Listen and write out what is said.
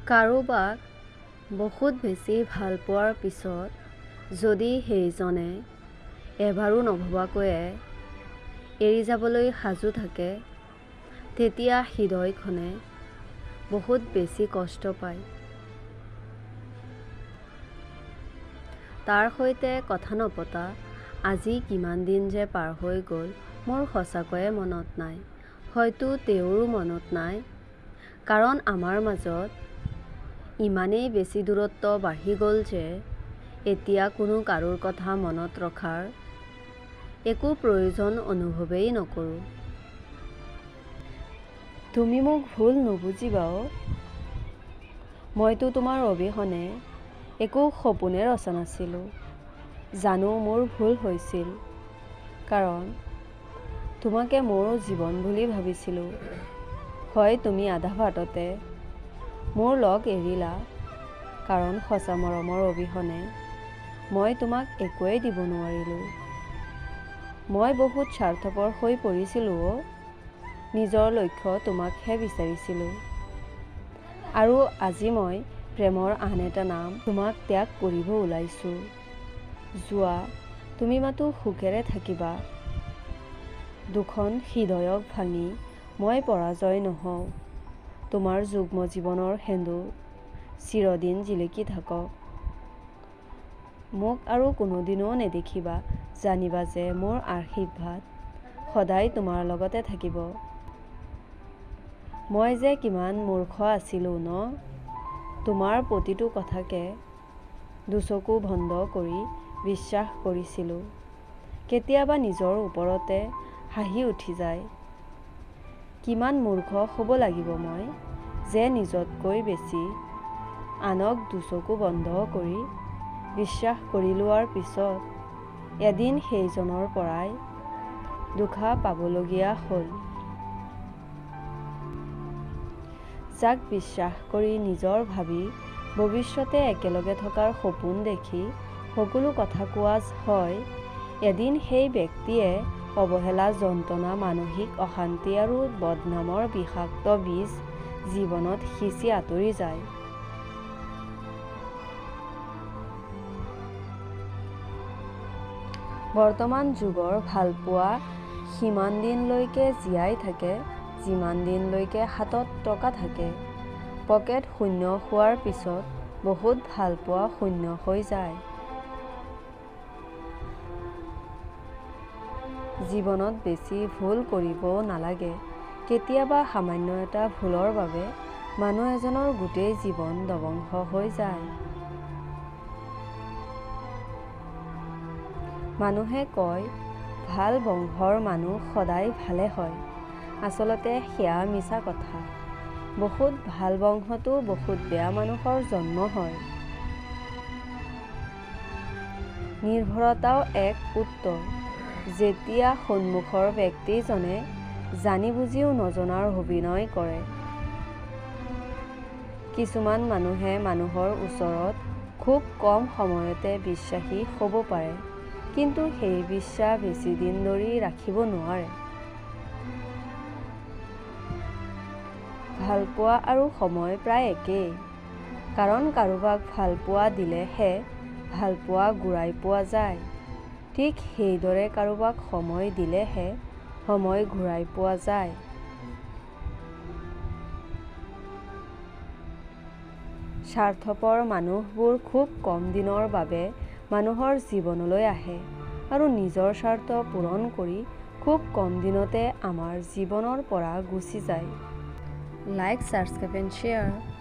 কাৰোবাক বহুত বেছি ভাল পোৱাৰ পিছত যদি সেইজনে এবাৰো নভবাকৈয়ে এৰি যাবলৈ সাজু থাকে, তেতিয়া হৃদয়খনে বহুত বেছি কষ্ট পায়। তাৰ সৈতে কথা নপতা আজি কিমান দিন যে পাৰ হৈ গ'ল মোৰ সঁচাকৈয়ে মনত নাই। হয়তো তেওঁৰো মনত নাই, কাৰণ আমাৰ মাজত ইমানেই বেছি দূৰত্ব বাঢ়ি গ'ল যে এতিয়া কোনো কাৰোৰ কথা মনত ৰখাৰ একো প্ৰয়োজন অনুভৱেই নকৰোঁ। তুমি মোক ভুল নুবুজিবা অ'। মইতো তোমাৰ অবিহনে একো সপোনে ৰচা নাছিলোঁ। জানো মোৰ ভুল হৈছিল, কাৰণ তোমাকে মোৰ জীৱন বুলি ভাবিছিলোঁ। হয়, তুমি আধা বাটতে মোৰ লগ এৰিলা, কাৰণ সঁচা মৰমৰ অবিহনে মই তোমাক একোৱেই দিব নোৱাৰিলোঁ। মই বহুত স্বাৰ্থপৰ হৈ পৰিছিলোঁ অ'। নিজৰ লক্ষ্য তোমাকহে বিচাৰিছিলোঁ, আৰু আজি মই প্ৰেমৰ আন এটা নাম তোমাক ত্যাগ কৰিব ওলাইছোঁ। যোৱা, তুমি মাথো সুখেৰে থাকিবা। দুখন হৃদয়ক ভাঙি মই পৰাজয় নহওঁ। তোমাৰ যুগ্ম জীৱনৰ সেন্দুৰ চিৰদিন জিলিকি থাকক। মোক আৰু কোনোদিনো নেদেখিবা, জানিবা যে মোৰ আশীৰ্বাদ সদায় তোমাৰ লগতে থাকিব। মই যে কিমান মূৰ্খ আছিলোঁ ন, তোমাৰ প্ৰতিটো কথাকে দুচকু বন্ধ কৰি বিশ্বাস কৰিছিলোঁ। কেতিয়াবা নিজৰ ওপৰতে হাঁহি উঠি যায়। কিমান মূৰ্খ হ'ব লাগিব মই, যে নিজতকৈ বেছি আনক দুচকু বন্ধ কৰি বিশ্বাস কৰি লোৱাৰ পিছত এদিন সেইজনৰ পৰাই দুখা পাবলগীয়া হ'ল। যাক বিশ্বাস কৰি নিজৰ ভাবি ভৱিষ্যতে একেলগে থকাৰ সপোন দেখি সকলো কথা কোৱা হয়, এদিন সেই ব্যক্তিয়ে অৱহেলা, যন্ত্ৰণা, মানসিক অশান্তি আৰু বদনামৰ বিষাক্ত বীজ জীৱনত সিঁচি আঁতৰি যায়। বৰ্তমান যুগৰ ভালপোৱা সিমান দিনলৈকে জীয়াই থাকে যিমান দিনলৈকে হাতত টকা থাকে। পকেট শূন্য হোৱাৰ পিছত বহুত ভালপোৱা শূন্য হৈ যায়। জীৱনত বেছি ভুল কৰিব নালাগে। কেতিয়াবা সামান্য এটা ভুলৰ বাবে মানুহ এজনৰ গোটেই জীৱন ধ্বংস হৈ যায়। মানুহে কয়, ভাল বংশৰ মানুহ সদায় ভালে হয়। আচলতে সেয়া মিছা কথা। বহুত ভাল বংশতো বহুত বেয়া মানুহৰ জন্ম হয়। নিৰ্ভৰতাও এক উত্তৰ। যেতিয়া সন্মুখৰ ব্যক্তিজনে জানি বুজিও নজনাৰ অভিনয় কৰে। কিছুমান মানুহে মানুহৰ ওচৰত খুব কম সময়তে বিশ্বাসী হ'ব পাৰে, কিন্তু সেই বিশ্বাস বেছি দিন ধৰি ৰাখিব নোৱাৰে। ভালপোৱা আৰু সময় প্ৰায় একেই, কাৰণ কাৰোবাক ভালপোৱা দিলেহে ভালপোৱা ঘূৰাই পোৱা যায়। ঠিক সেইদৰে কাৰোবাক সময় দিলেহে সময় ঘূৰাই পোৱা যায়। স্বাৰ্থপৰ মানুহবোৰ খুব কম দিনৰ বাবে মানুহৰ জীৱনলৈ আহে আৰু নিজৰ স্বাৰ্থ পূৰণ কৰি খুব কম দিনতে আমাৰ জীৱনৰ পৰা গুচি যায়। Like, subscribe and share.